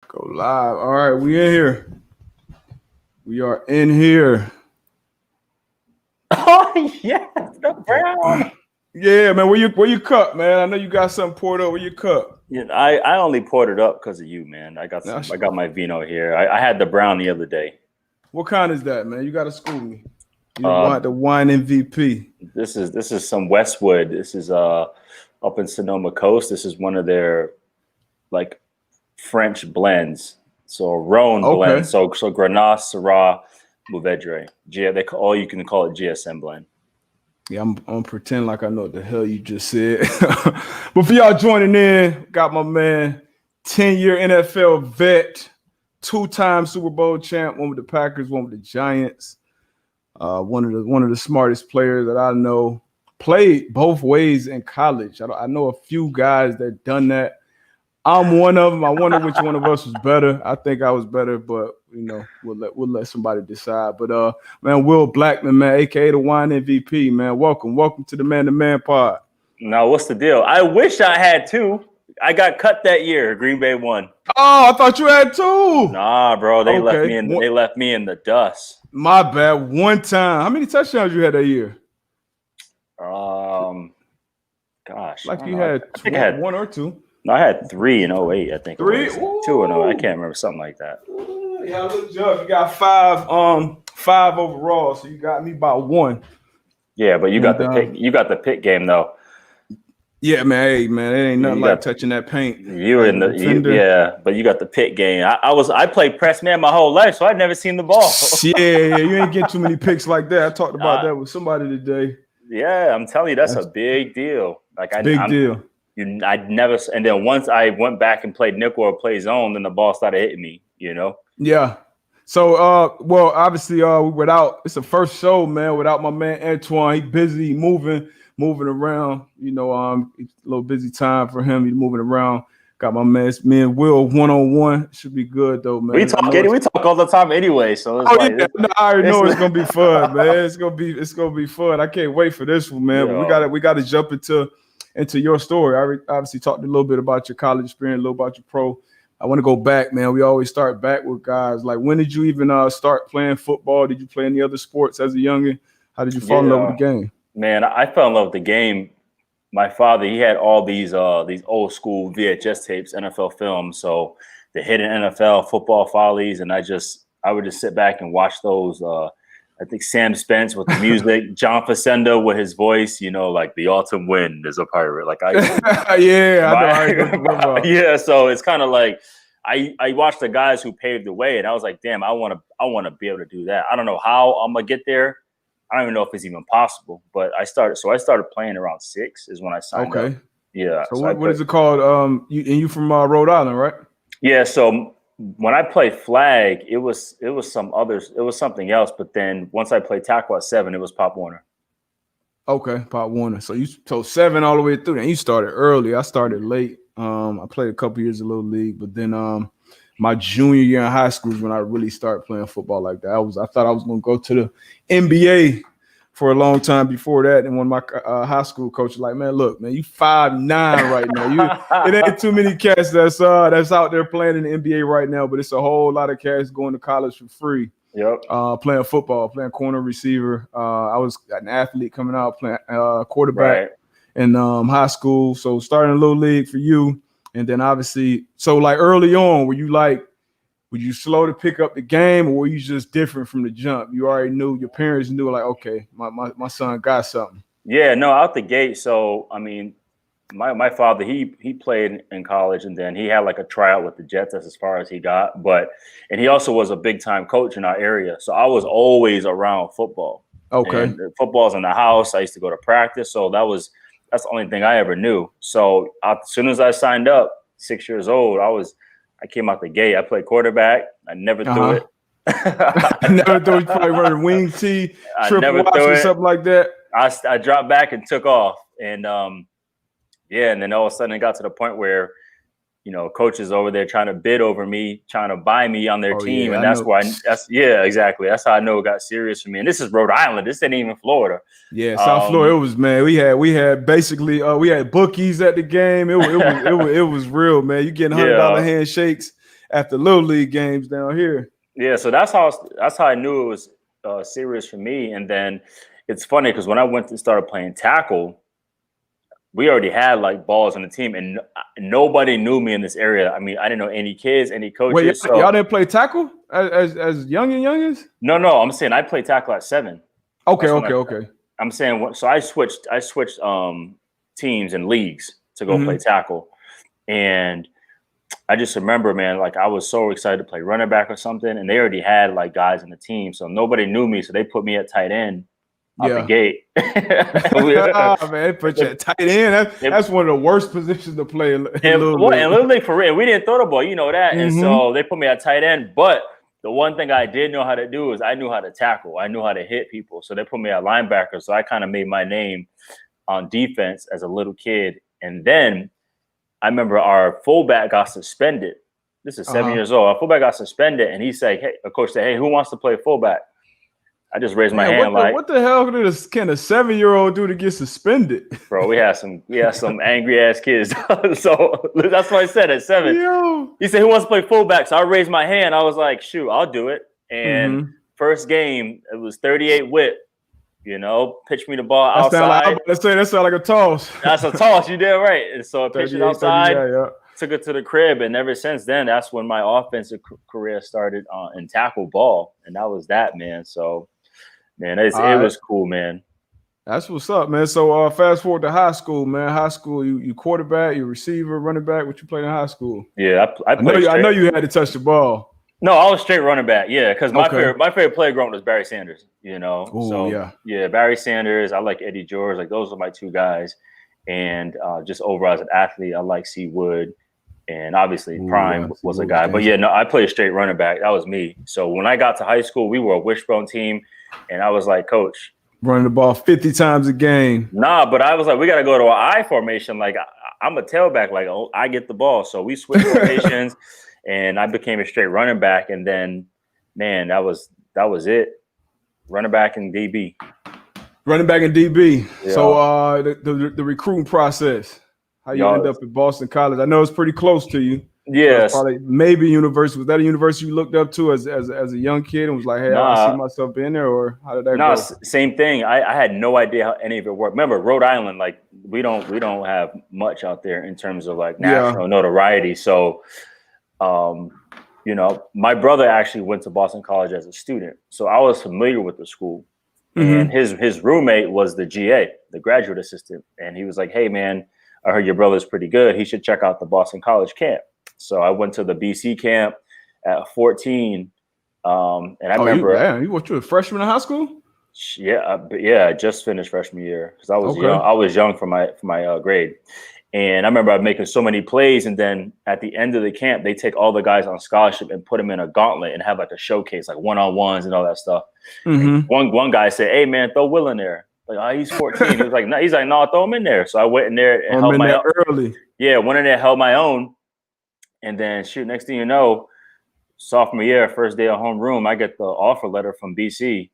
Go live. All right, we in here. We are in here. Oh yes, the brown. Yeah, man. Where you cup, man? I know you got something poured up. Where you cup? Yeah, I only poured it up because of you, man. That's, I got my vino here. I had the brown the other day. what kind is that, man? You got to school me. You Uh, want the wine MVP? this is some Westwood. This is up in Sonoma Coast. This is one of their like French blends. So a Rhone blend. Okay. So Grenache, Syrah, Mourvedre. All you can call it GSM blend. Yeah, I'm gonna pretend like I know what the hell you just said. But for y'all joining in, got my man, 10-year NFL vet, two-time Super Bowl champ, one with the Packers, one with the Giants. One of the smartest players that I know. Played both ways in college. I know a few guys that done that. I'm one of them. I wonder which one of us was better. I think I was better, but we'll let somebody decide. But man, Will Blackman, man, aka the Wine MVP, man. Welcome to the Man Pod. Now, what's the deal? I wish I had two. I got cut that year. Green Bay won. Oh, I thought you had two. Nah, bro, they left Okay. me in. They left me in the dust. My bad. One time. How many touchdowns you had that year? Gosh, Like you know. had I think I had one or two. No, I had 3 in 08, I think. Three? 2 in 08. I can't remember, something like that. Yeah, look, Jeff, you got five overall, so you got me by one. Yeah, but you got the pick. You got the pick game though. Yeah, man. Hey, man, it ain't nothing like touching that paint. You in the but you got the pick game. I played press man my whole life, so I'd never seen the ball. Yeah, you ain't getting too many picks like that. I talked about that with somebody today. Yeah, I'm telling you, that's a big deal. Big deal. I'd never, and then once I went back and played nickel or play zone, then the ball started hitting me. Yeah. So, well, obviously, without it's the first show, man. Without my man Antoine, he busy moving around. A little busy time for him. He's moving around. Got my man, me and Will 1-on-1. Should be good though, man. We talk all the time anyway. So I already know it's gonna be fun, man. It's gonna be fun. I can't wait for this one, man. But we gotta jump into your story. I obviously talked a little bit about your college experience, a little about your pro. I want to go back, man. We always start back with guys. Like, when did you even start playing football? Did you play any other sports as a youngin? How did you fall in love with the game? Man, I fell in love with the game. My father, he had all these old school VHS tapes, NFL films. So the hidden NFL football follies, and I would just sit back and watch those. I think Sam Spence with the music, John Facenda with his voice, like the autumn wind is a pirate. Like yeah. So it's kind of like I watched the guys who paved the way, and I was like, damn, I want to be able to do that. I don't know how I'm gonna get there. I don't even know if it's even possible. But I started playing around 6 is when I signed up. Yeah. So what is it called? You from Rhode Island, right? Yeah. So when I played flag, it was something else. But then once I played tackle at 7, it was Pop Warner. Okay, Pop Warner. So 7 all the way through. And you started early. I started late. I played a couple years of little league, but then my junior year in high school is when I really started playing football like that. I thought I was going to go to the NBA for a long time before that. And when my high school coach was like, man, look, man, you 5'9" right now. It ain't too many cats that's out there playing in the NBA right now, but it's a whole lot of cats going to college for free. Yep. Playing football, playing corner receiver. I was an athlete coming out playing quarterback in high school. So starting a little league for you. And then obviously, so like early on, were you slow to pick up the game, or were you just different from the jump? You already knew, your parents knew, like, okay, my son got something. Yeah, no, out the gate. So, I mean, my father, he played in college, and then he had like a tryout with the Jets. That's as far as he got. And he also was a big time coach in our area. So I was always around football. Okay. And football's in the house. I used to go to practice. So that's the only thing I ever knew. So as soon as I signed up, 6 years old, I came out the gate. I played quarterback. I never threw it. I never threw it. Probably running wing tee, triple watch or something like that. I dropped back and took off. And and then all of a sudden it got to the point where, coaches over there trying to bid over me, trying to buy me on their team. Yeah, and exactly. That's how I know it got serious for me. And this is Rhode Island. This ain't even Florida. Yeah, South Florida. It was, man. We had basically we had bookies at the game. It was real, man. You getting $100 handshakes at the little league games down here. Yeah, so that's how I knew it was serious for me. And then it's funny because when I went to start playing tackle, we already had like balls on the team, and nobody knew me in this area. I mean, I didn't know any kids, any coaches. Wait, so, y'all didn't play tackle as youngins? No. I'm saying I played tackle at 7. Okay. I'm saying so. I switched teams and leagues to go play tackle, and I just remember, man, like I was so excited to play running back or something, and they already had like guys in the team, so nobody knew me, so they put me at tight end out the gate. Oh, man, put you at tight end. That's one of the worst positions to play. And Little League for real, we didn't throw the ball, you know that, and so they put me at tight end. But the one thing I did know how to do is I knew how to tackle. I knew how to hit people, so they put me at linebacker. So I kind of made my name on defense as a little kid, and then I remember our fullback got suspended. This is 7 years old. Our fullback got suspended, and he said, "Hey," a coach said, "Hey, who wants to play fullback?" I just raised my hand. What the hell can a 7-year-old do to get suspended? Bro, we had some angry ass kids. So that's what I said at 7. Yo. He said, "Who wants to play fullback?" So I raised my hand. I was like, "Shoot, I'll do it." And first game, it was 38 whip. You know, pitch me the ball outside. That sound like a toss. That's a toss. You did right. And so I pitched it outside, took it to the crib, and ever since then, that's when my offensive career started in tackle ball, and that was that, man. So, man, it was cool, man. That's what's up, man. So fast forward to high school, man. High school, you quarterback, you receiver, running back. What you played in high school? Yeah, I know you had to touch the ball. No, I was straight running back. Yeah, because my favorite player growing up was Barry Sanders. You know, Barry Sanders. I like Eddie George. Like those are my two guys. And just overall as an athlete, I like C. Wood, and obviously Prime was a guy. But I played straight running back. That was me. So when I got to high school, we were a wishbone team, and I was like, Coach, running the ball 50 times a game. Nah, but I was like, we got to go to an I formation. Like I'm a tailback. Like I get the ball. So we switched formations. And I became a straight running back, and then, man, that was it. Running back and DB. Running back and DB. Yeah. So the recruiting process, how you end up at Boston College? I know it's pretty close to you. Yes. Probably maybe university. Was that a university you looked up to as a young kid and was like, hey, I see myself being there, or how did that go? Same thing. I had no idea how any of it worked. Remember, Rhode Island, like we don't have much out there in terms of like national notoriety. So you know, my brother actually went to Boston College as a student, so I was familiar with the school. And his roommate was the GA, the graduate assistant, and he was like, "Hey, man, I heard your brother's pretty good. He should check out the Boston College camp." So I went to the BC camp at 14, and I remember you went to a freshman in high school. Yeah, I just finished freshman year because I was young. I was young for my grade. And I remember making so many plays, and then at the end of the camp, they take all the guys on scholarship and put them in a gauntlet and have like a showcase, like one-on-ones and all that stuff. One guy said, "Hey man, throw Will in there." Like, he's 14. He was like, no, throw him in there. So I went in there and held my own early. Yeah, went in there, held my own, and then next thing you know, sophomore year, first day of homeroom, I get the offer letter from BC.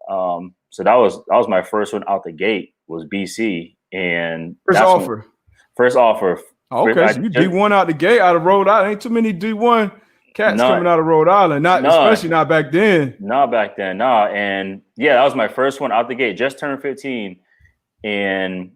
So that was my first one out the gate, was BC, and First offer. Okay, so you D1 out the gate out of Rhode Island. Ain't too many D1 cats coming out of Rhode Island. Especially not back then. Not back then, no. And that was my first one out the gate. Just turned 15, and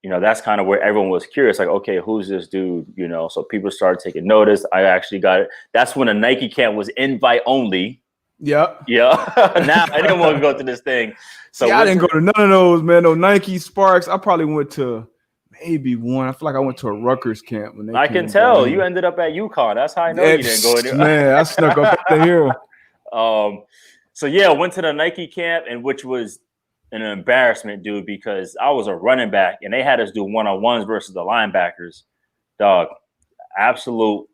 you know that's kind of where everyone was curious. Like, okay, who's this dude? You know, so people started taking notice. I actually got it. That's when a Nike camp was invite only. Yeah. Now I didn't want to go to this thing. So I didn't go to none of those, man. No Nike, Sparks. I probably went to maybe one. I feel like I went to a Rutgers camp when they I can tell you ended up at UConn. That's how I know you didn't go there. Man, I snuck up at here. So went to the Nike camp, and which was an embarrassment, dude, because I was a running back and they had us do one-on-ones versus the linebackers. Dog, absolute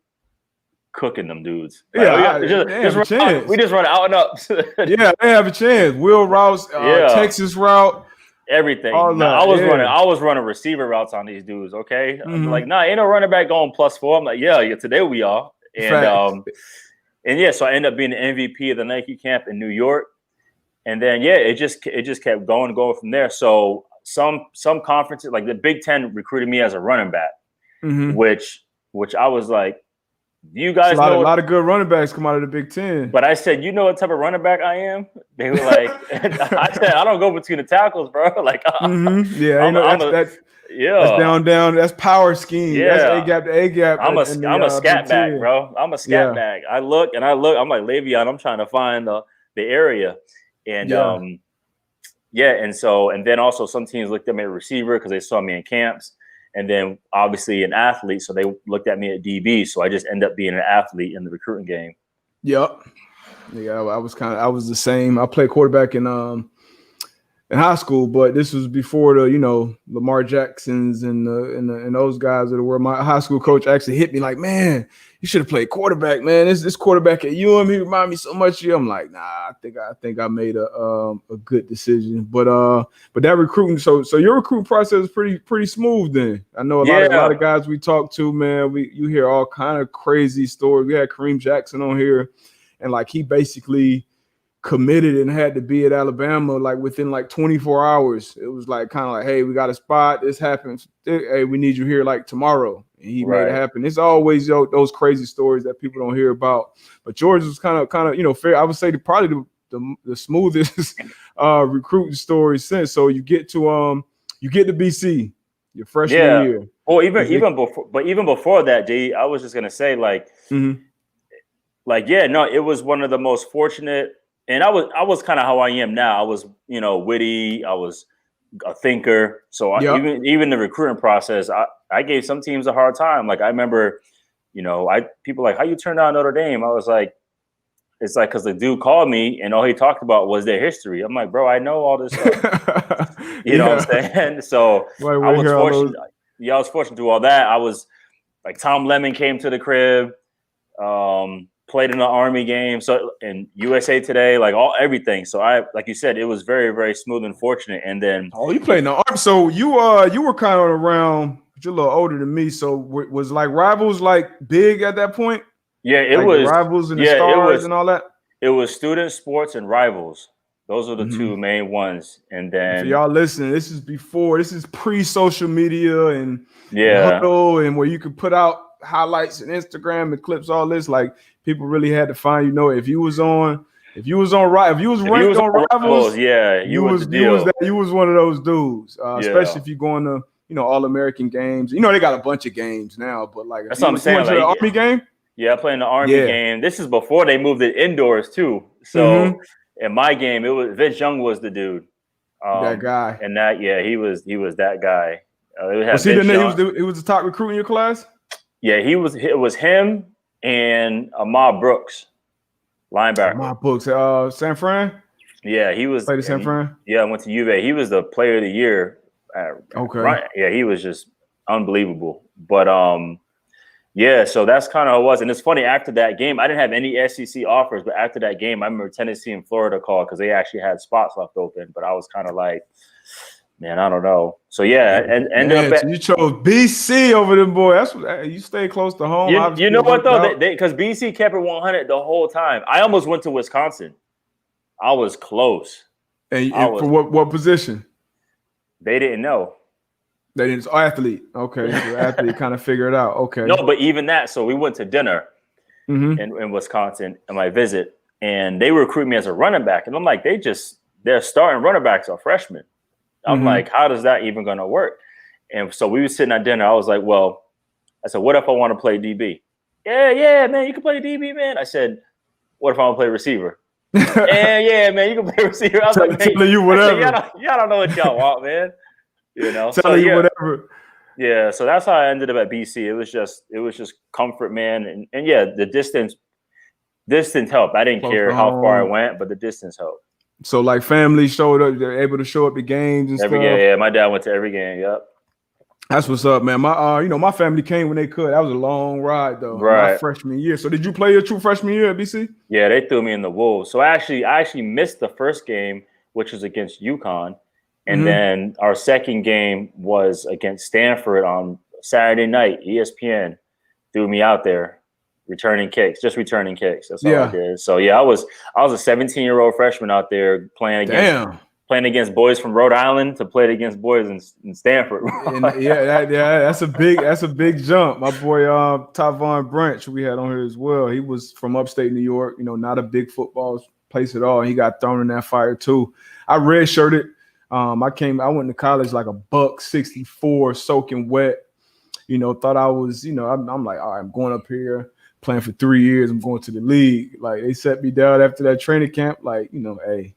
cooking them dudes. Like, we just run out and up. Yeah, they have a chance. Wheel routes, Texas route. Everything. I was running receiver routes on these dudes. Okay, I'm like, nah, ain't no running back going +4. I'm like, yeah, today we are. And so I ended up being the MVP of the Nike camp in New York. And then it just kept going from there. So some conferences, like the Big Ten, recruited me as a running back, which I was like, You guys a know lot of good running backs come out of the Big Ten. But I said, you know what type of running back I am? They were like, I said, I don't go between the tackles, bro. Like, yeah, that's down. That's power scheme. Yeah, That's A gap to A gap. I'm a scat back, bro. I'm a scat back. I look. I'm like Le'Veon. I'm trying to find the area, and and then also some teams looked at me at receiver because they saw me in camps. And then obviously an athlete, so they looked at me at DB. So I just end up being an athlete in the recruiting game. Yep. Yeah, I was the same. I played quarterback in high school, but this was before the Lamar Jacksons and those guys of the world. My high school coach actually hit me like, man, you should have played quarterback, man. This quarterback at UM, he remind me so much of you. I'm like, nah, I think I made a good decision. But that recruiting, so your recruiting process is pretty smooth then. I know a lot of guys we talk to, man, you hear all kind of crazy stories. We had Kareem Jackson on here, and like he basically committed and had to be at Alabama like within like 24 hours. It was like kind of like, hey, we got a spot. This happens. Hey, we need you here like tomorrow. And he made it happen. It's always those crazy stories that people don't hear about. But George was kind of fair. I would say probably the smoothest recruiting story since. So you get to BC your freshman year. Well, even before that, D, I was just gonna say it was one of the most fortunate. And I was kind of how I am now. I was, witty. I was a thinker. So even the recruiting process, I gave some teams a hard time. Like I remember, people like, how you turned down Notre Dame? I was like, it's like because the dude called me and all he talked about was their history. I'm like, bro, I know all this stuff. You know what I'm saying? So I was fortunate. Yeah, I was fortunate to do all that. I was like Tom Lemon came to the crib. Played in the Army game, so in USA Today, everything. So like you said, it was very, very smooth and fortunate. And then you played in the Army, so you were kind of around. You're a little older than me, so was like Rivals like big at that point? Yeah, it was Rivals and the Stars and all that. It was Student Sports and Rivals. Those are the two main ones. And then for y'all listening, this is pre-social media and Huddle and where you could put out highlights and Instagram and clips, all this. Like people really had to find if you was ranked on Rivals, you was one of those dudes. Especially if you going to All-American games. They got a bunch of games now, but like that's what I'm saying. Like, the Army game. Yeah, I played in the Army game. This is before they moved it indoors too. So in my game, it was Vince Young was the dude. That guy. And he was that guy. He was the top recruit in your class? Yeah, it was him and Ahmad Brooks, linebacker. Ahmad Brooks, San Fran? Yeah, he was. Played at San Fran? Yeah, I went to UVA. He was the player of the year. Okay. Right. Yeah, he was just unbelievable. But so that's kind of how it was. And it's funny, after that game, I didn't have any SEC offers, but after that game, I remember Tennessee and Florida called because they actually had spots left open. But I was kind of like, man, I don't know. So and ended up. You chose BC over them, boy. That's what you stay close to home. You know what though? Because BC kept it 100 the whole time. I almost went to Wisconsin. I was close. And for what position? They didn't know. They didn't. Athlete. Okay, the athlete kind of figured it out. Okay. No, but even that. So we went to dinner in Wisconsin on my visit, and they recruit me as a running back, and I'm like, their starting running backs are freshmen. I'm like, how does that even going to work? And so we were sitting at dinner. I was like, well, I said, what if I want to play DB? Yeah, man, you can play DB, man. I said, what if I want to play receiver? yeah, man, you can play receiver. I was like, man, you whatever. Y'all don't know what y'all want, man. Telling you whatever. Yeah, so that's how I ended up at BC. It was just comfort, man, and the distance helped. I didn't care how far I went, but the distance helped. So like family showed up, they're able to show up to games and every stuff. Yeah, my dad went to every game. Yep. That's what's up, man. My my family came when they could. That was a long ride though. Right. My freshman year. So did you play your true freshman year at BC? Yeah, they threw me in the wolves. So I actually missed the first game, which was against UConn. And then our second game was against Stanford on Saturday night. ESPN threw me out there, returning kicks. That's all I did. So I was a 17-year-old freshman out there playing against playing against boys from Rhode Island to playing against boys in Stanford. And that's a big jump. My boy Tyvon Branch, we had on here as well. He was from upstate New York, not a big football place at all. He got thrown in that fire too. I redshirted. I went to college like a $164, soaking wet. Thought I was, I'm like, all right, I'm going up here, playing for 3 years. I'm going to the league. Like, they set me down after that training camp. Like, hey,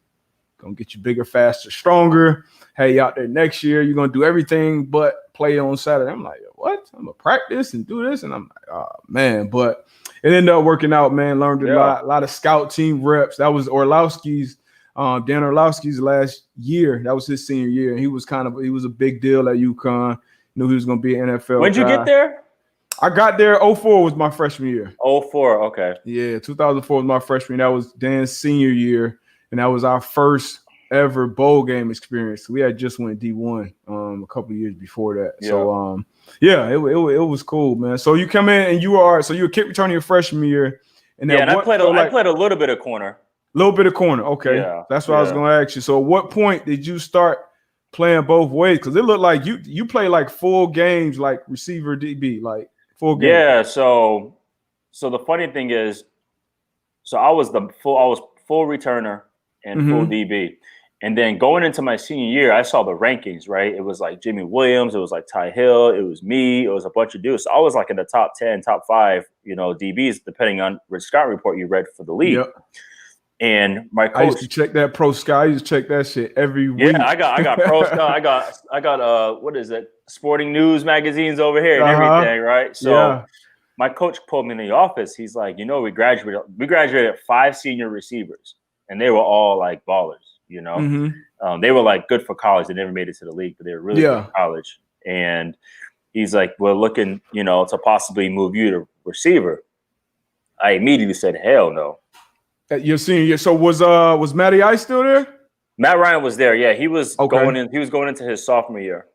gonna get you bigger, faster, stronger. Hey, out there next year, you're gonna do everything but play on Saturday. I'm like, what? I'm gonna practice and do this, and I'm like, oh man. But it ended up working out, man. Learned a lot of scout team reps. That was Orlowski's. Dan Orlowski's last year. That was his senior year. He was a big deal at UConn. Knew he was going to be an NFL When'd you get there? I got there. 2004 was my freshman year. 2004, okay. Yeah, 2004 was my freshman year. That was Dan's senior year, and that was our first ever bowl game experience. We had just went D1 a couple of years before that. Yeah. So, it was cool, man. So you come in and you were a kick returner your freshman year. And I played a little bit of corner. Little bit of corner, okay. Yeah, that's what I was going to ask you. So, at what point did you start playing both ways? Because it looked like you play like full games, like receiver, DB, like full games. Yeah. So the funny thing is, I was full returner and full DB, and then going into my senior year, I saw the rankings. Right, it was like Jimmy Williams, it was like Ty Hill, it was me, it was a bunch of dudes. So I was like in the top 10, top 5, DBs, depending on which scout report you read for the league. Yep. And my coach, I used to check that Pro Scout. I used to check that shit every week. Yeah, I got Pro Scout. I got what is it? Sporting News magazines over here and everything, right? So my coach pulled me in the office. He's like, we graduated 5 senior receivers, and they were all like ballers. They were like good for college. They never made it to the league, but they were really good for college. And he's like, we're looking, to possibly move you to receiver. I immediately said, hell no. Your senior year. So was Matty Ice still there? Matt Ryan was there. Yeah, he was going in. He was going into his sophomore year,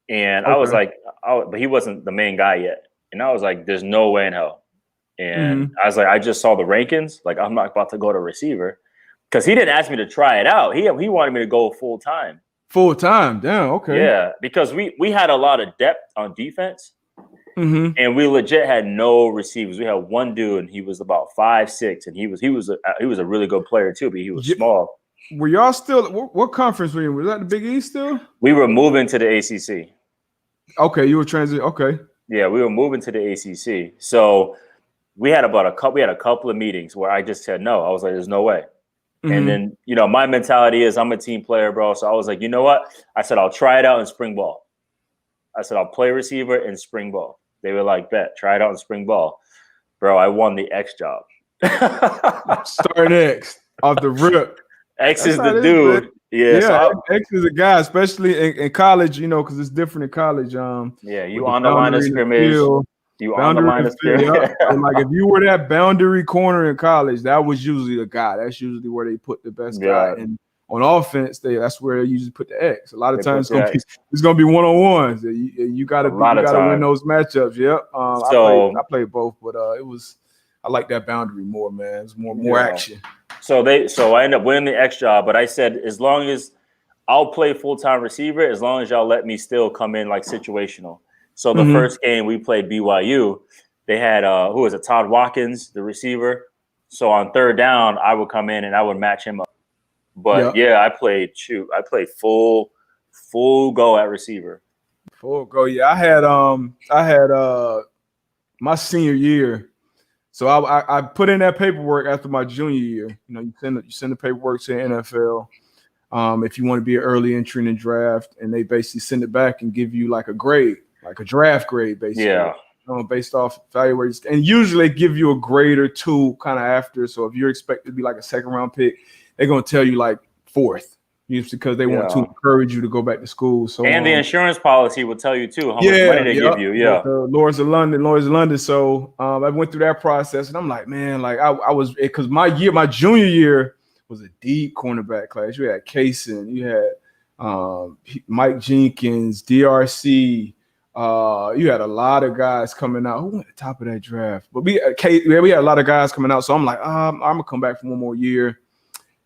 and I was like, but he wasn't the main guy yet. And I was like, there's no way in hell. And I was like, I just saw the rankings. Like, I'm not about to go to receiver because he didn't ask me to try it out. He wanted me to go full time. Full time, damn. Okay. Yeah, because we had a lot of depth on defense. And we legit had no receivers. We had one dude, and he was about 5'6", and he was a really good player too, but he was small. Were y'all still? What conference were you in? Was that the Big East still? We were moving to the ACC. Okay, you were transiting. Okay. Yeah, we were moving to the ACC. So we had a couple of meetings where I just said no. I was like, "There's no way." And then my mentality is I'm a team player, bro. So I was like, you know what? I said I'll try it out in spring ball. I said I'll play receiver in spring ball. They were like, bet, try it out in spring ball. Bro, I won the X job. Start X off the rip. X is the dude. Man. Yeah, so X is a guy, especially in college, because it's different in college. You on the line of scrimmage. You on the line of scrimmage. And like if you were that boundary corner in college, that was usually the guy. That's usually where they put the best guy. And on offense, that's where they usually put the X. A lot of times it's gonna be one-on-ones. You gotta win those matchups. Yep. I played both, but I like that boundary more, man. It's more action. So I ended up winning the X job, but I said as long as I'll play full-time receiver, as long as y'all let me still come in like situational. So the first game we played BYU, they had who was it? Todd Watkins, the receiver. So on third down, I would come in and I would match him up. But I played full go at receiver. Full go. Yeah, I had my senior year. So I put in that paperwork after my junior year. You send the paperwork to the NFL if you want to be an early entry in the draft, and they basically send it back and give you like a grade, like a draft grade, basically. Yeah. Based off evaluators, and usually they give you a grade or two kind of after. So if you're expected to be like a second round pick, they're gonna tell you like fourth, just because they want to encourage you to go back to school. So the insurance policy will tell you too how much money they give you. Yeah, Lloyd's of London. So I went through that process, and I'm like, man, like I was because my junior year was a deep cornerback class. You had Kaysen, you had Mike Jenkins, DRC. You had a lot of guys coming out. Who went at the top of that draft? But we had a lot of guys coming out. So I'm like, I'm gonna come back for one more year.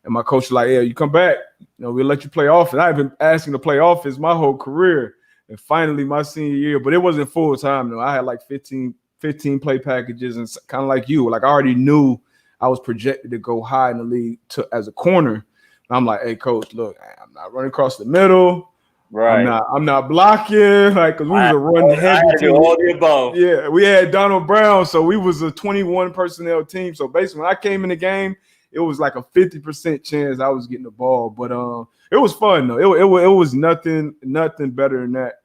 And my coach was like, yeah, you come back, we'll let you play offense. I've been asking to play offense my whole career. And finally, my senior year, but it wasn't full time though. I had like 15 play packages, and kind of like you, like I already knew I was projected to go high in the league as a corner. And I'm like, hey, coach, look, I'm not running across the middle. Right. I'm not blocking, like, because we was a run heavy team. All the above. Yeah, we had Donald Brown, so we was a 21 personnel team. So basically, when I came in the game, it was like a 50% chance I was getting the ball. But it was fun though. It was nothing better than that.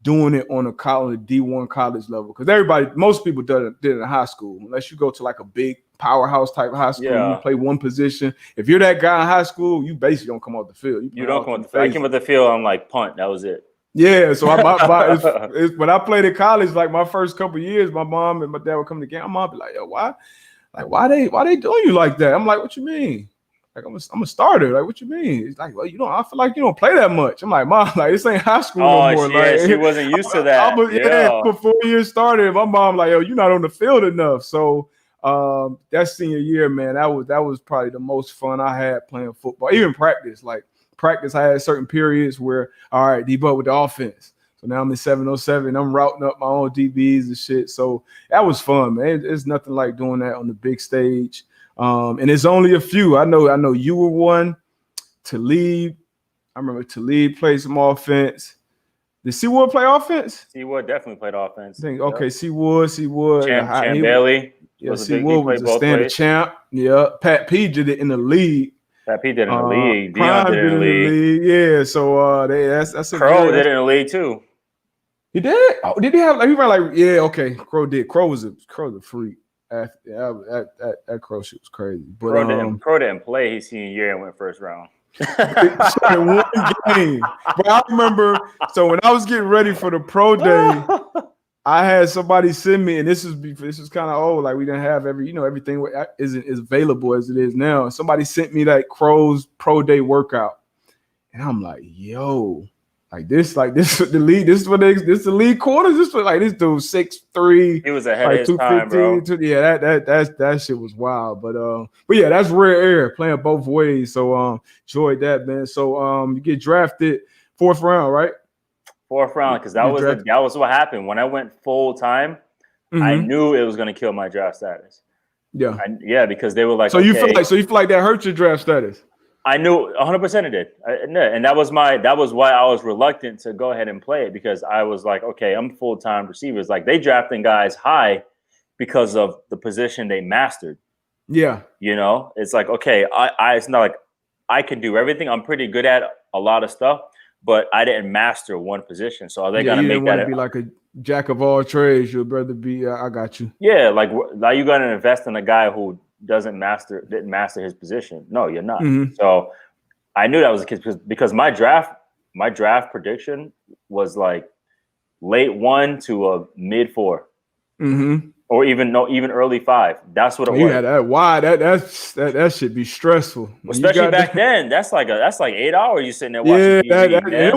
Doing it on a college D1 college level, because most people did it in high school. Unless you go to like a big powerhouse type high school, you play one position. If you're that guy in high school, you basically don't come off the field. You don't come off the field. I came off the field on like punt. That was it. Yeah, so when I played in college, like my first couple of years, my mom and my dad would come to the game. My mom would be like, "Yo, why they doing you like that?" I'm like, "What you mean? Like I'm a starter. Like, what you mean?" He's like, "Well, I feel like you don't play that much." I'm like, "Mom, like this ain't high school no more." She wasn't used to that. Before years started, my mom like, "Yo, you're not on the field enough." So that senior year, man, that was probably the most fun I had playing football. Even practice, I had certain periods where, all right, debut with the offense. So now I'm in 707. I'm routing up my own DBs and shit. So that was fun, man. It's nothing like doing that on the big stage. And it's only a few. I know you were one. Talib. I remember Talib played some offense. Did Seawood play offense? Seawood definitely played offense. Okay, Seawood. Champ Bailey. Yeah, Seawood was a standard champ. Yeah, Pat P did it in the league. Pat P did it in the league. Dion did it in the league. Yeah, so that's a Crow did it in the league too. He did? Oh, did he have like he ran like okay, Crow did. Crow was a freak. That Crow shit was crazy. But Crow didn't play his senior year and went first round. One game. But I remember, so when I was getting ready for the pro day, I had somebody send me, and this is kind of old, like we didn't have everything isn't as available as it is now. Somebody sent me that Crow's pro day workout, and I'm like, yo, this the lead. This is the lead corners. This was like this dude 6'3". He was ahead of his time, bro. Yeah, that shit was wild. But yeah, that's rare air playing both ways. So enjoyed that, man. So you get drafted 4th round, right? 4th round, because that was what happened when I went full time. Mm-hmm. I knew it was going to kill my draft status. Yeah, because they were like, so you feel like that hurt your draft status? I knew 100% it did, and that was why I was reluctant to go ahead and play it, because I was like, okay, I'm full-time receivers. Like, they drafting guys high because of the position they mastered. Yeah, it's like, okay, it's not like I can do everything. I'm pretty good at a lot of stuff, but I didn't master one position. So are they gonna make that? Be like a jack of all trades. You'd rather be. I got you. Yeah, like you got to invest in a guy who didn't master his position. No, you're not. Mm-hmm. So I knew that was the case because my draft prediction was like late 1 to a mid 4, or even early 5. That's what it was. Yeah, that should be stressful, especially back then. That's like 8 hours you sitting there watching TV. It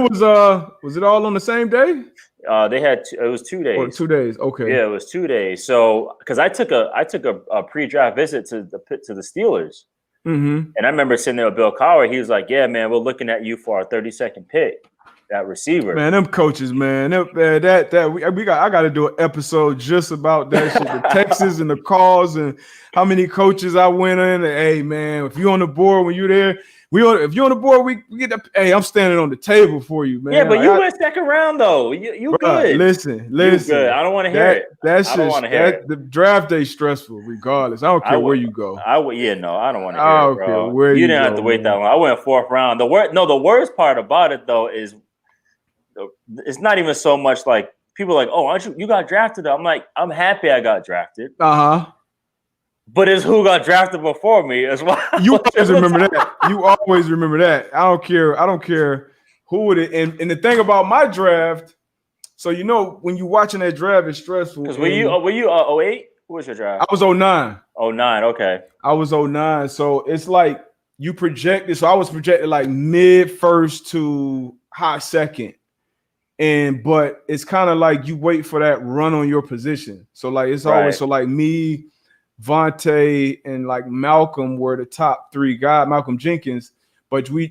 was it all on the same day? It was 2 days. 2 days. Okay. Yeah, it was 2 days. So because I took a pre-draft visit to the Steelers, and I remember sitting there with Bill Cowher. He was like, "Yeah, man, we're looking at you for our 32nd pick, that receiver." Man, them coaches, man, I got to do an episode just about that shit. The Texas and the calls and how many coaches I went in. And, hey, man, if you're on the board when you're there. If you're on the board, we get the. Hey, I'm standing on the table for you, man. Yeah, but you went 2nd round though. You good. Listen. You good. I don't want to hear it. I don't want to hear it. The draft day stressful, regardless. I don't care where you go. I don't want to hear it, bro. Where you didn't have to wait that long. I went 4th round. The worst part about it though is it's not even so much like people are like, oh, aren't you got drafted? I'm like, I'm happy I got drafted. But it's who got drafted before me as well. You always remember that. You always remember that. I don't care who it is. And the thing about my draft, so when you're watching that draft, it's stressful. Because were you 08? Who was your draft? I was 09. 09, okay. I was 09. So it's like you projected. So I was projected like mid 1st to high 2nd. But it's kind of like you wait for that run on your position. So like it's always so like me, Vontae, and like Malcolm were the top 3 guys, Malcolm Jenkins. But we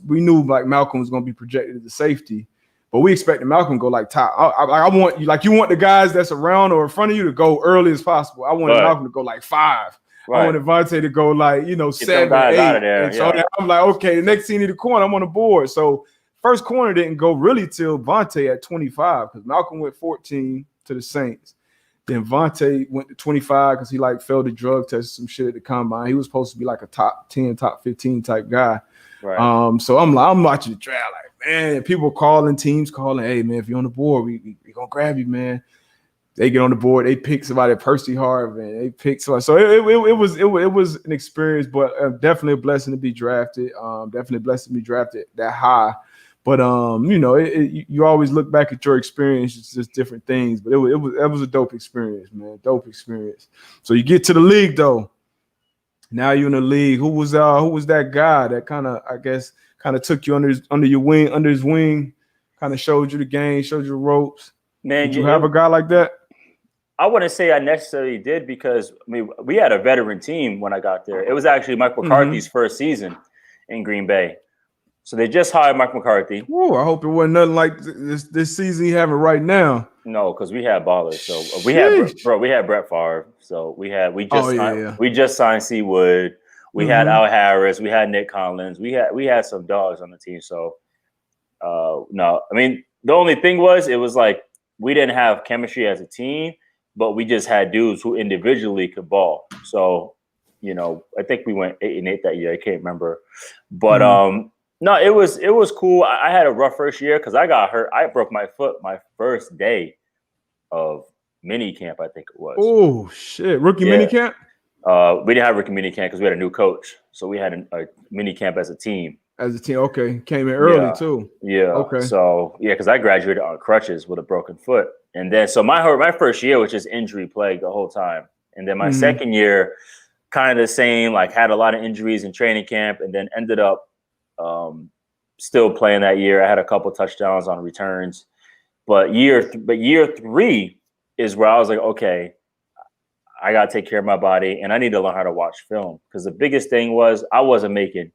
knew like Malcolm was going to be projected as a safety, but we expected Malcolm to go like top. I want you like you want the guys that's around or in front of you to go early as possible. I wanted Malcolm to go like 5. Right. I wanted Vontae to go like 7, 8. Out of there. And so I'm like, okay, the next team need a corner. I'm on the board. So first corner didn't go really till Vontae at 25 because Malcolm went 14 to the Saints. Then Vontae went to 25 because he like failed the drug test, some shit at the combine. He was supposed to be like a top 10, top 15 type guy. Right. So I'm watching the draft like, man, people calling, teams calling, hey man, if you're on the board, we gonna grab you, man. They get on the board, they pick somebody, Percy Harvin, they pick somebody. So it was an experience, but definitely a blessing to be drafted. Definitely a blessing to be drafted that high. But you always look back at your experience, it's just different things. But it was a dope experience, man. Dope experience. So you get to the league though. Now you're in the league. Who was that guy that kind of took you under his wing, kind of showed you the game, showed you the ropes? Man, did you have a guy like that? I wouldn't say I necessarily did because we had a veteran team when I got there. It was actually Mike McCarthy's first season in Green Bay. So they just hired Mike McCarthy. Ooh, I hope it wasn't nothing like this season you having right now. No, because we had ballers. So we had Brett Favre. So we just signed C. Wood. We had Al Harris. We had Nick Collins. We had some dogs on the team. So no, I mean the only thing was it was like we didn't have chemistry as a team, but we just had dudes who individually could ball. So I think we went 8-8 that year. I can't remember, but no, it was cool. I had a rough first year because I got hurt. I broke my foot my first day of mini camp, I think it was. Oh, shit. Rookie mini camp? We didn't have rookie mini camp because we had a new coach. So we had a mini camp as a team. As a team, okay. Came in early, too. Yeah. Okay. So, because I graduated on crutches with a broken foot. And then, so my first year was just injury plagued the whole time. And then my second year, kind of the same, like had a lot of injuries in training camp and then ended up still playing that year. I had a couple touchdowns on returns, but year 3 is where I was like, okay, I got to take care of my body and I need to learn how to watch film. Because the biggest thing was I wasn't making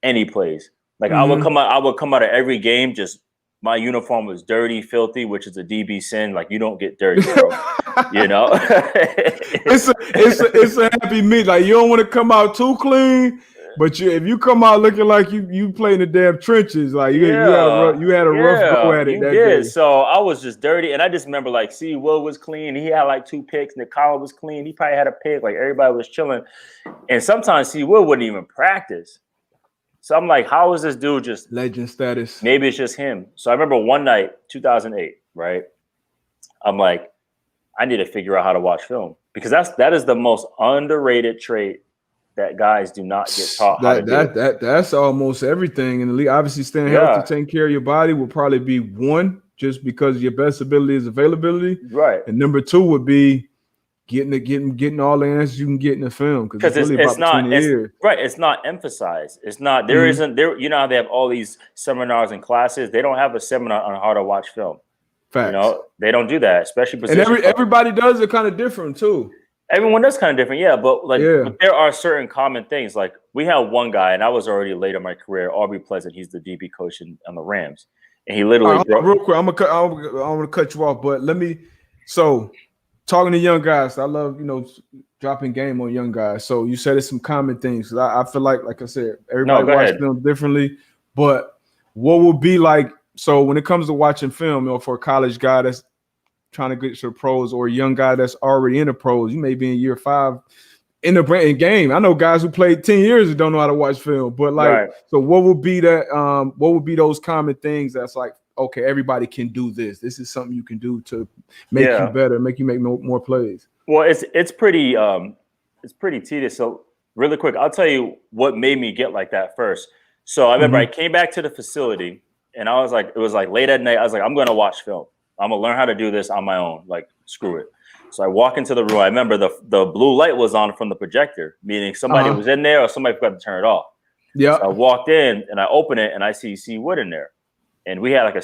any plays. Like I would come out of every game, just my uniform was dirty, filthy, which is a DB sin. Like you don't get dirty, bro. It's a happy meet. Like you don't want to come out too clean. But if you come out looking like you play in the damn trenches, like you had a rough go at it that day. So I was just dirty, and I just remember like, see, Will was clean. He had like 2 picks. Nick Collins was clean. He probably had a pick. Like everybody was chilling, and sometimes C. Will wouldn't even practice. So I'm like, how is this dude just legend status? Maybe it's just him. So I remember one night, 2008, right? I'm like, I need to figure out how to watch film because that is the most underrated trait that guys do not get taught how to do. That's almost everything in the league. Obviously, staying healthy, taking care of your body will probably be one, just because your best ability is availability. Right. And number 2 would be getting all the answers you can get in the film because it's really it's not emphasized. It's not there isn't there. You know how they have all these seminars and classes. They don't have a seminar on how to watch film. Facts. They don't do that, especially and everybody does it kind of different too. Everyone does kind of different, but there are certain common things. Like we have one guy, and I was already late in my career, Aubrey Pleasant. He's the DB coach on the Rams, and he literally real quick. I'm gonna cut you off, but let me. So, talking to young guys, I love dropping game on young guys. So you said it's some common things. I feel like I said, everybody watches film differently. But what would be like? So when it comes to watching film, for a college guy that's trying to get to the pros or a young guy that's already in the pros, you may be in year 5 in the game. I know guys who played 10 years and don't know how to watch film, but so what would be that? What would be those common things that's like, okay, everybody can do this. This is something you can do to make you better, make you make more plays. Well, it's pretty tedious. So really quick, I'll tell you what made me get like that first. So I remember I came back to the facility and I was like, it was like late at night. I was like, I'm going to watch film. I'm gonna learn how to do this on my own. Like, screw it. So I walk into the room. I remember the blue light was on from the projector, meaning somebody was in there or somebody forgot to turn it off. Yeah. So I walked in and I open it and I see C. Wood in there, and we had like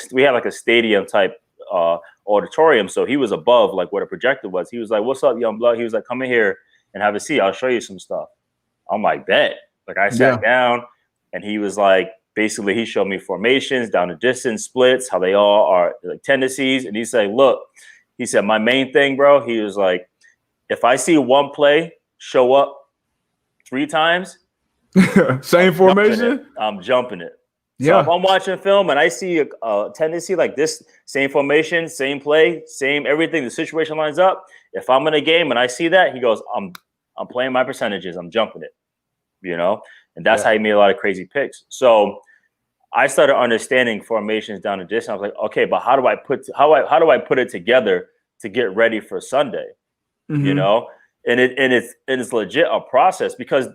a stadium type auditorium. So he was above like where the projector was. He was like, "What's up, young blood?" He was like, "Come in here and have a seat. I'll show you some stuff." I'm like, "Bet." Like I sat down and he was like, basically, he showed me formations, down the distance, splits, how they all are like tendencies. And he said, look, he said, my main thing, bro, he was like, if I see one play show up 3 times, same formation, I'm jumping it. So yeah. if I'm watching film and I see a tendency like this, same formation, same play, same everything, the situation lines up. If I'm in a game and I see that, he goes, I'm playing my percentages, I'm jumping it, you know? And that's how he made a lot of crazy picks. So I started understanding formations down the distance. I was like, okay, but how do I put it together to get ready for Sunday? Mm-hmm. You know? And it's legit a process, because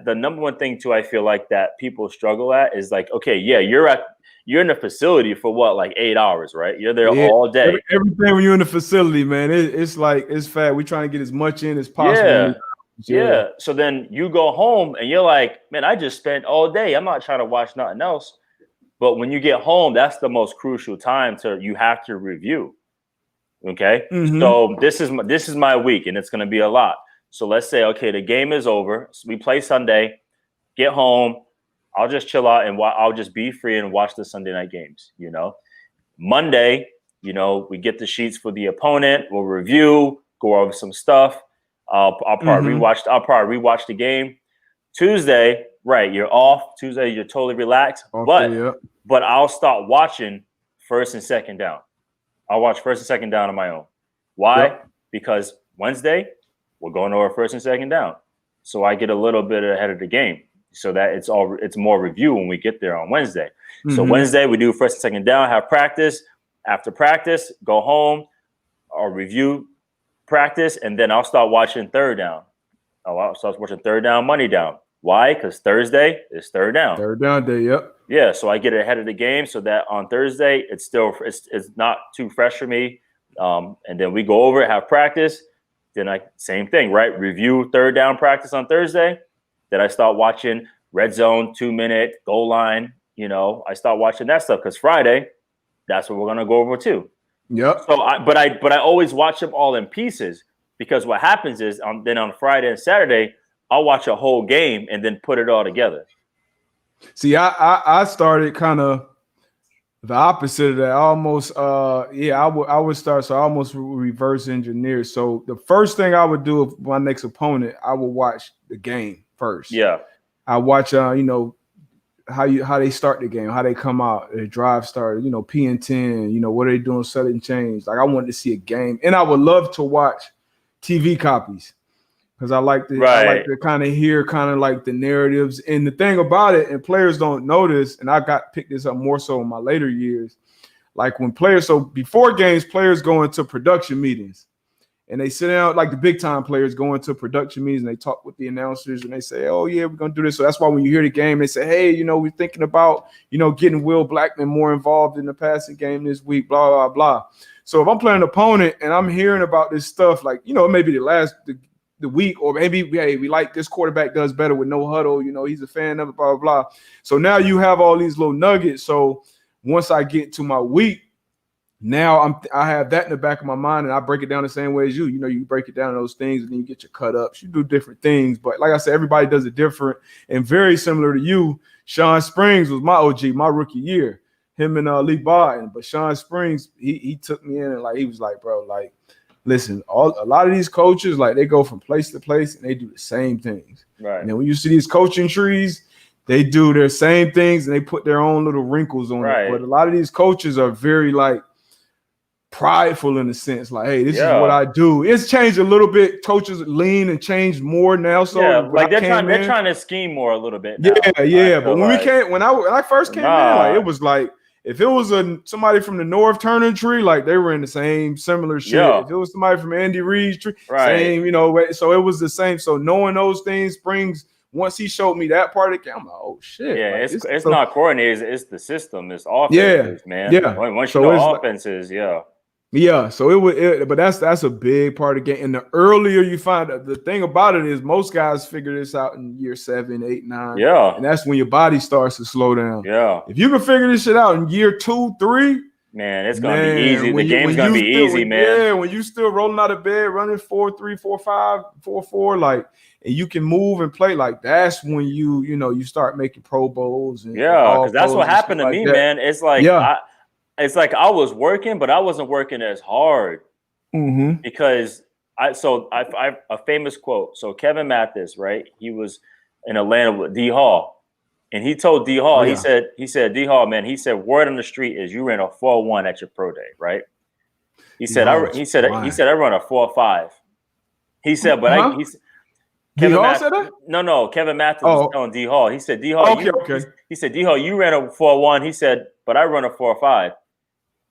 the number one thing too I feel like that people struggle at is like, okay, yeah, you're in the facility for what, like 8 hours, right? You're there all day. Everything when you're in the facility, man, it's like it's fat. We're trying to get as much in as possible. Yeah. So then you go home and you're like, man, I just spent all day. I'm not trying to watch nothing else. But when you get home, that's the most crucial time you have to review. Okay. Mm-hmm. So this is my week, and it's going to be a lot. So let's say, okay, the game is over. So we play Sunday, get home. I'll just chill out and I'll just be free and watch the Sunday night games. You know, Monday, you know, we get the sheets for the opponent. We'll review, go over some stuff. I'll probably rewatch the game. Tuesday, right? You're off. Tuesday, you're totally relaxed. But I'll start watching first and second down. I'll watch first and second down on my own. Why? Yep. Because Wednesday, we're going over first and second down. So I get a little bit ahead of the game, so that it's more review when we get there on Wednesday. Mm-hmm. So Wednesday, we do first and second down, have practice. After practice, go home, I'll review practice, and then I'll start watching third down. I'll start watching third down, money down. Why? Because Thursday is third down. Third down day, yep. Yeah, so I get ahead of the game so that on Thursday it's not too fresh for me. And then we go over it, have practice. Then same thing, right? Review third down practice on Thursday. Then I start watching red zone, 2-minute goal line. You know, I start watching that stuff because Friday, that's what we're gonna go over too. Yep. So I always watch them all in pieces, because what happens is then on Friday and Saturday, I'll watch a whole game and then put it all together. See, I started kind of the opposite of that. I would start. So I almost reverse engineer. So the first thing I would do with my next opponent, I would watch the game first. Yeah. I watch, you know, how they start the game, how they come out, their drive started, you know, P&10, you know, what are they doing, setting change. Like I wanted to see a game, and I would love to watch TV copies. Because I like to kind of hear kind of like the narratives. And the thing about it, and players don't notice, and I picked this up more so in my later years, like when so before games, players go into production meetings and they sit down, like the big time players go into production meetings and they talk with the announcers and they say, oh yeah, we're going to do this. So that's why when you hear the game, they say, hey, you know, we're thinking about, you know, getting Will Blackman more involved in the passing game this week, blah, blah, blah. So if I'm playing an opponent and I'm hearing about this stuff, like, you know, maybe the week, or maybe we like this quarterback does better with no huddle, you know, he's a fan of it, blah, blah, blah. So now you have all these little nuggets. So once I get to my week, now I have that in the back of my mind, and I break it down the same way as you. You know, you break it down those things, and then you get your cut ups. You do different things, but like I said, everybody does it different. And very similar to you, Sean Springs was my OG, my rookie year. Him and Lee Barton, but Sean Springs, he took me in and like he was like, bro, like, listen, a lot of these coaches, like they go from place to place and they do the same things. Right. And then when you see these coaching trees, they do their same things and they put their own little wrinkles on it. But a lot of these coaches are very like prideful in a sense, like, hey, this is what I do. It's changed a little bit. Coaches lean and changed more now. So like they're trying to scheme more a little bit now. But when I first came in, like it was like, if it was somebody from the North Turner tree, like they were in the same similar shit. Yeah. If it was somebody from Andy Reid's tree, same, you know, so it was the same. So knowing those things, Springs, once he showed me that part of the game, I'm like, oh shit. Yeah, like, it's not coordinators, it's the system, it's offenses, man. Yeah. Once you know offenses, Yeah, so but that's a big part of the game. And the earlier you find out, the thing about it is most guys figure this out in year 7, 8, 9. Yeah. And that's when your body starts to slow down. Yeah. If you can figure this shit out in year 2, 3, Man, it's gonna be easy. The game's gonna be easy, man. Yeah, when you still rolling out of bed, running 4-3, 4-5, 4-4, like, and you can move and play, like, that's when you start making Pro Bowls. And because that's what happened to me, man. It's like I was working, but I wasn't working as hard because I a famous quote. So Kevin Mathis, right? He was in Atlanta with D Hall. And he told D Hall, he said, D Hall, man, he said, word on the street is you ran a 4.1 at your pro day, right? He said, I run a 4.5. He said, but Kevin Hall said that? No, Kevin Mathis was telling D Hall. He said, D Hall, he said, D Hall, you ran a 4.1. He said, but I run a 4.5.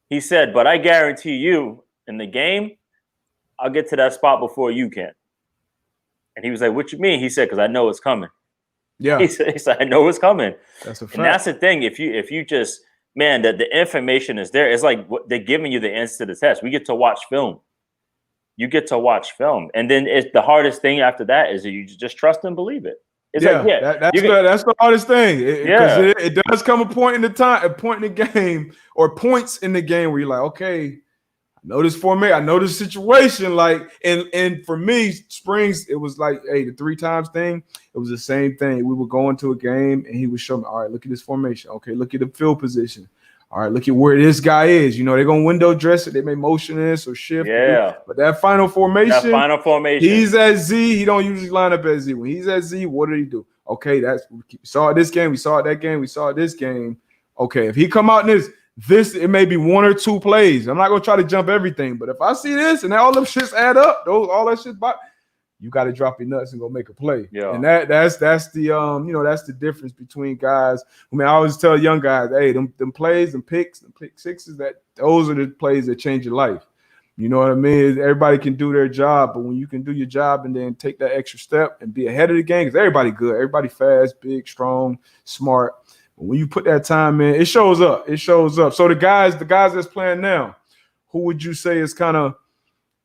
He said, but I guarantee you in the game, I'll get to that spot before you can. And he was like, what you mean? He said, because I know it's coming. Yeah, he said, I know it's coming. That's a fact. And that's the thing. If you just, man, that the information is there. It's like they're giving you the answer to the test. We get to watch film. You get to watch film, and then the hardest thing after that is that you just trust and believe it. It's that's the hardest thing. It does come a point in the game, or points in the game where you're like, okay, I know this formation, I know this situation. Like, and for me, Springs, it was like, hey, the 3 times thing, it was the same thing. We would go into a game and he would show me, all right, look at this formation. Okay, look at the field position. All right, look at where this guy is. They're gonna window dress it, they may motion this or shift. Yeah. But that final formation, he's at Z. He don't usually line up at Z. When he's at Z, what did he do? Okay, we saw it this game, we saw it that game, we saw it this game. Okay, if he come out in this, it may be 1 or 2 plays. I'm not gonna try to jump everything, but if I see this and all them shits add up, all that shit, you got to drop your nuts and go make a play. Yeah. And that's the that's the difference between guys. I mean, I always tell young guys, hey, them plays, them pick sixes, those are the plays that change your life. You know what I mean? Everybody can do their job, but when you can do your job and then take that extra step and be ahead of the game, because everybody good, everybody fast, big, strong, smart. When you put that time in, it shows up. It shows up. So the guys that's playing now, who would you say is kind of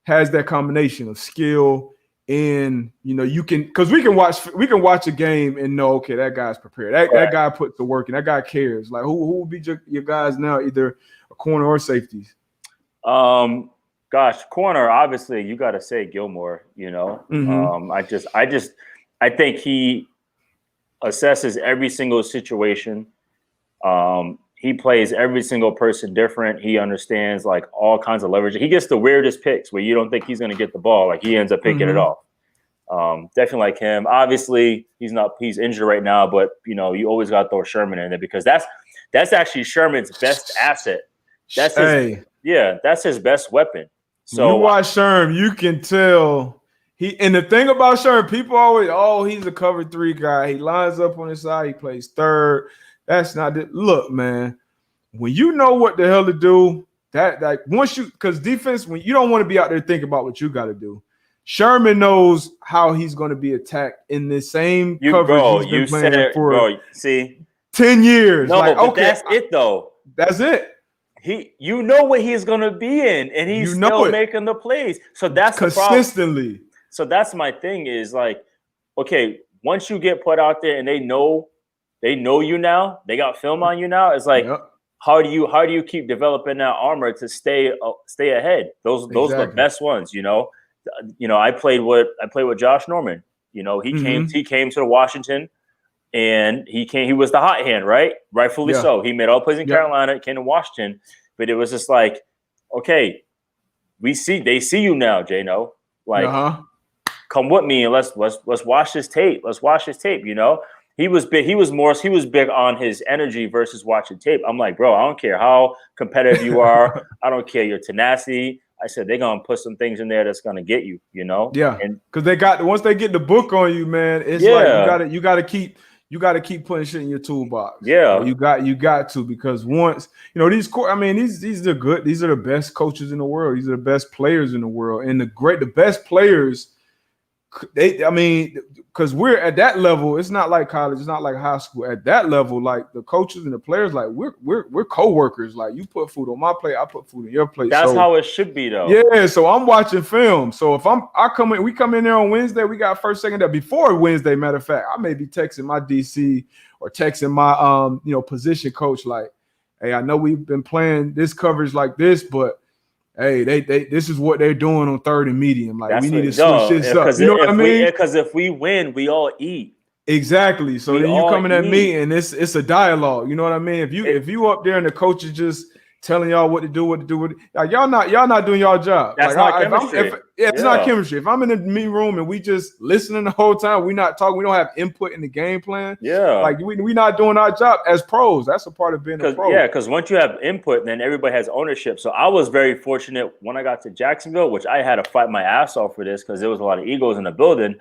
has that combination of skill and you can, because we can watch a game and know, okay, that guy's prepared. That guy put the work in. That guy cares. Like who would be your guys now, either a corner or safeties? Gosh, corner. Obviously, you got to say Gilmore. I think he assesses every single situation. He plays every single person different. He understands like all kinds of leverage. He gets the weirdest picks where you don't think he's going to get the ball. Like he ends up picking it off. Definitely like him. Obviously, he's injured right now, but you always got to throw Sherman in there because that's actually Sherman's best asset. That's his best weapon. So you watch Sherman, you can tell. And the thing about Sherman, people always, he's a cover 3 guy. He lines up on his side. He plays third. That's not it. Look, man, when you know what the hell to do, because defense, when you don't want to be out there thinking about what you got to do. Sherman knows how he's going to be attacked in the same coverage he's been playing for 10 years. No, but that's it though. That's it. You know what he's going to be in, and he's still making the plays. So that's consistently. The problem. So that's my thing is like, okay, once you get put out there and they know you now, they got film on you now. It's like, how do you keep developing that armor to stay ahead? Those are the best ones, I played with Josh Norman. He came to the Washington, and he was the hot hand, right? Rightfully so. He made all plays in Carolina, came to Washington, but it was just like, okay, they see you now, Jano. Like, come with me and let's watch this tape. Let's watch this tape. He was big. He was big on his energy versus watching tape. I'm like, bro, I don't care how competitive you are. I don't care your tenacity. I said they're gonna put some things in there that's gonna get you. Yeah, and because once they get the book on you, man, it's like you gotta keep putting shit in your toolbox. Yeah, you got to, because once these are good. These are the best coaches in the world. These are the best players in the world, and the best players. Because we're at that level, it's not like college, it's not like high school. At that level, like the coaches and the players, like we're co-workers. Like you put food on my plate, I put food on your plate. That's how it should be, though. Yeah, so I'm watching film. So if we come in there on Wednesday, we got first, second day. Before Wednesday, matter of fact, I may be texting my DC or texting my position coach like, hey, I know we've been playing this coverage like this, but hey, they this is what they're doing on 3rd and medium. Like we need to switch this up. You know what I mean? Because if we win, we all eat. Exactly. So then you come in that meeting, it's a dialogue. You know what I mean? If you up there and the coach is just telling y'all what to do with like y'all not doing y'all job. That's like, not chemistry. It's not chemistry. If I'm in the meeting room and we just listening the whole time, we not talking, we don't have input in the game plan. Yeah. Like we not doing our job as pros. That's a part of being a pro. Yeah, because once you have input, then everybody has ownership. So I was very fortunate when I got to Jacksonville, which I had to fight my ass off for this because there was a lot of egos in the building.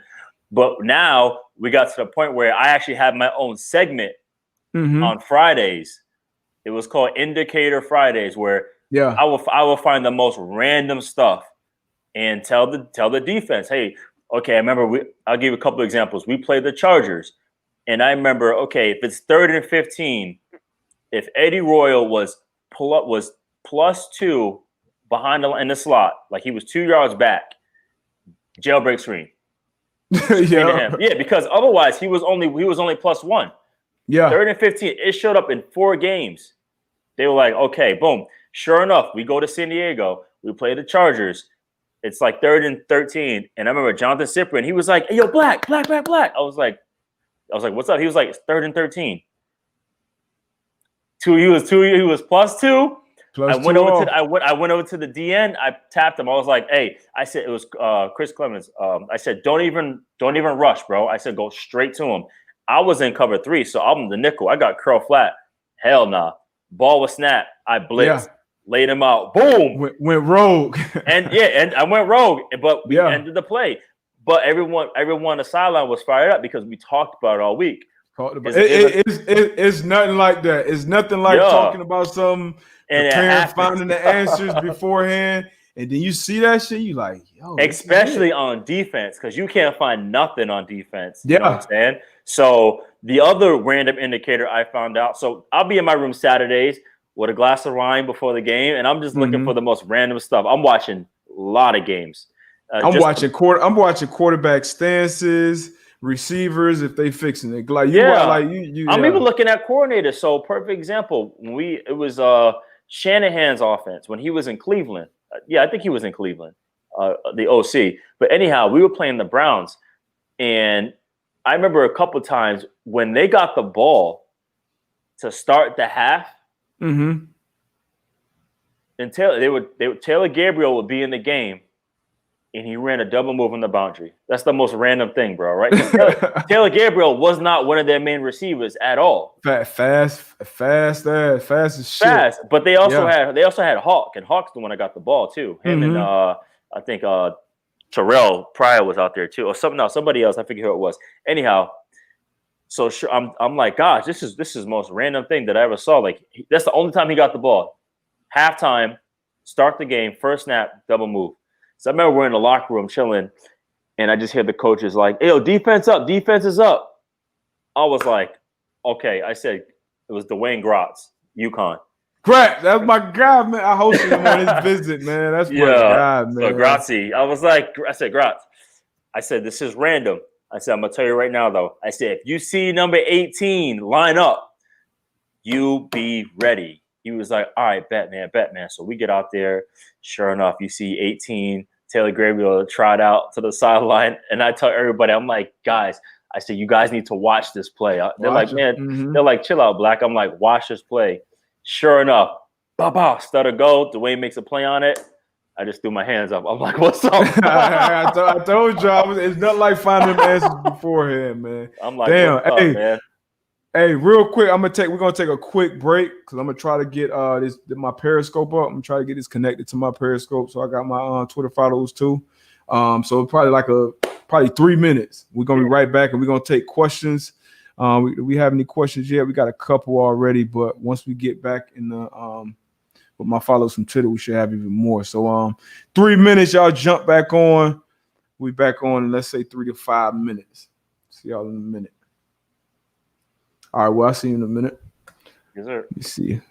But now we got to the point where I actually had my own segment on Fridays. It was called Indicator Fridays, where I will find the most random stuff and tell the defense, hey, okay, I remember I'll give you a couple of examples. We played the Chargers, and I remember, okay, if it's 3rd and 15, if Eddie Royal was +2 behind in the slot, like he was 2 yards back, jailbreak screen. Yeah, because otherwise he was only +1. Yeah, 3rd and 15. It showed up in 4 games. They were like, okay, boom. Sure enough, we go to San Diego. We play the Chargers. It's like 3rd and 13, and I remember Jonathan Cyprian. He was like, "Hey, yo, black." I was like, "What's up?" He was like, "It's 3rd and 13." He was +2. I went over to the DN. I tapped him. I was like, "Hey," I said, it was Chris Clemens. I said, "Don't even rush, bro." I said, "Go straight to him." I was in cover 3, so I'm the nickel. I got curl flat. Hell nah. Ball was snapped. I blitzed, laid him out. Boom. Went rogue. and I went rogue, but we ended the play. But everyone on the sideline was fired up because we talked about it all week. It's nothing like that. It's nothing like talking about something, preparing, finding the answers beforehand, and then you see that shit, you like, yo. Especially on defense, because you can't find nothing on defense. You know what I'm saying? So the other random indicator I found out, so I'll be in my room Saturdays with a glass of wine before the game, and I'm just looking for the most random stuff. I'm watching a lot of games. I'm watching quarterback stances, receivers if they fixing it. Like I'm even looking at coordinators. So perfect example, it was Shanahan's offense when he was in Cleveland. I think he was in Cleveland, the OC. But anyhow, we were playing the Browns, and I remember a couple of times when they got the ball to start the half, and Taylor Gabriel would be in the game, and he ran a double move on the boundary. That's the most random thing, bro, right? Taylor Gabriel was not one of their main receivers at all. Fast as shit. Fast, but they also had Hawk, and Hawk's the one that got the ball too. Him and I think Terrell Pryor was out there too, or somebody else. I forget who it was. Anyhow, so sure, I'm like, gosh, this is the most random thing that I ever saw. Like that's the only time he got the ball. Halftime, start the game, first snap, double move. So I remember we're in the locker room chilling, and I just hear the coaches like, "Hey, yo, defense up, defense is up." I was like, okay. I said it was Dwayne Gratz, UConn. Gratz, that's my guy, man. I hosted him on his visit, man. That's my guy, man. So Gratzy, I said, Gratz. I said, this is random. I said, I'm gonna tell you right now, though. I said, if you see number 18 line up, you be ready. He was like, all right, bet, man. So we get out there. Sure enough, you see 18, Taylor Gabriel trot out to the sideline. And I tell everybody, I'm like, guys, I said, you guys need to watch this play. They're like, man, they're like, chill out, Black. I'm like, watch this play. Sure enough, stutter go. Dwayne makes a play on it. I just threw my hands up. I'm like, what's up? I told y'all, it's not like finding answers beforehand, man. I'm like, damn, what's up, man? Hey, real quick, we're gonna take a quick break because I'm gonna try to get my Periscope up. I'm gonna try to get this connected to my Periscope, so I got my Twitter followers too. So probably 3 minutes. We're gonna be right back, and we're gonna take questions. We have any questions yet? We got a couple already, but once we get back in the with my followers from Twitter, we should have even more. So 3 minutes, y'all jump back on. We back on in, let's say 3 to 5 minutes. See y'all in a minute. All right, well, I'll see you in a minute. Yes, sir. Let me see.